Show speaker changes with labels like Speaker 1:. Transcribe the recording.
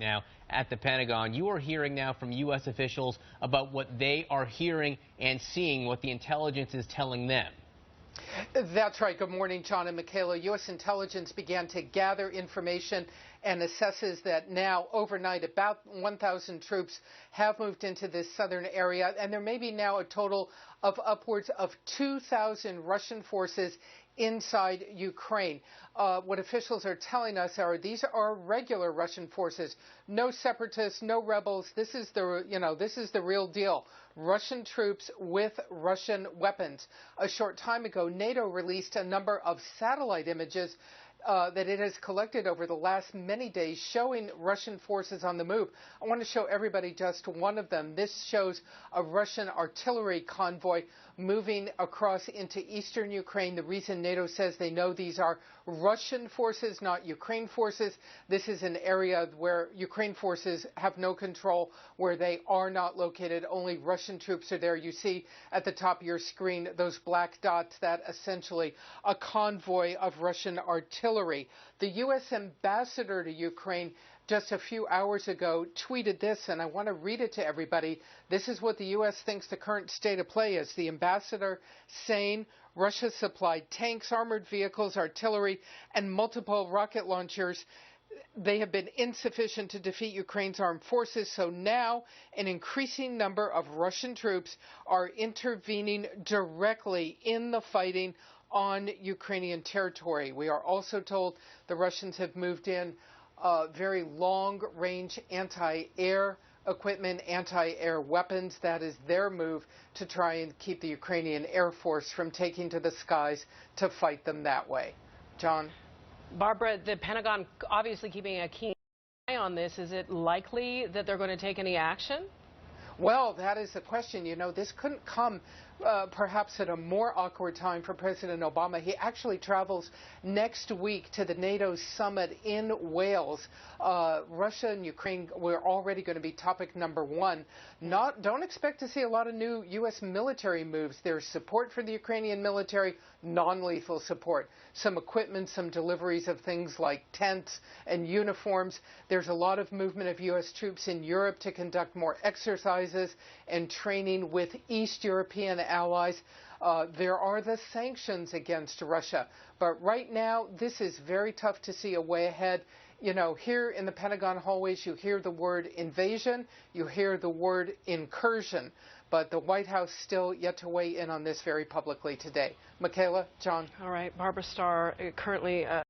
Speaker 1: now at the Pentagon. You are hearing now from U.S. officials about what they are hearing and seeing, what the intelligence is telling them.
Speaker 2: That's right. Good morning, John and Michaela. U.S. intelligence began to gather information and assesses that now, overnight, about 1,000 troops have moved into this southern area, and there may be now a total of upwards of 2,000 Russian forces inside Ukraine. What officials are telling us are these are regular Russian forces, no separatists, no rebels. This is the real deal. Russian troops with Russian weapons. A short time ago, NATO released a number of satellite images that it has collected over the last many days showing Russian forces on the move. I want to show everybody just one of them. This shows a Russian artillery convoy moving across into eastern Ukraine. The reason NATO says they know these are Russian forces, not Ukraine forces. This is an area where Ukraine forces have no control, where they are not located. Only Russian troops are there. You see at the top of your screen those black dots, that essentially a convoy of Russian artillery. The U.S. ambassador to Ukraine just a few hours ago tweeted this, and I want to read it to everybody. This is what the U.S. thinks the current state of play is. The ambassador saying Russia supplied tanks, armored vehicles, artillery, and multiple rocket launchers. They have been insufficient to defeat Ukraine's armed forces, so now an increasing number of Russian troops are intervening directly in the fighting on Ukrainian territory. We are also told the Russians have moved in very long-range anti-air equipment, anti-air weapons. That is their move to try and keep the Ukrainian Air Force from taking to the skies to fight them that way. John?
Speaker 3: Barbara, the Pentagon obviously keeping a keen eye on this. Is it likely that they're going to take any action?
Speaker 2: Well, that is the question. You know, this couldn't come perhaps at a more awkward time for President Obama. He actually travels next week to the NATO summit in Wales. Russia and Ukraine were already going to be topic number one. Don't expect to see a lot of new U.S. military moves. There's support for the Ukrainian military, non-lethal support, some equipment, some deliveries of things like tents and uniforms. There's a lot of movement of U.S. troops in Europe to conduct more exercises and training with East European allies. There are the sanctions against Russia. But right now, this is very tough to see a way ahead. You know, here in the Pentagon hallways, you hear the word invasion, you hear the word incursion. But the White House still yet to weigh in on this very publicly today. Michaela, John.
Speaker 3: All right, Barbara Starr, currently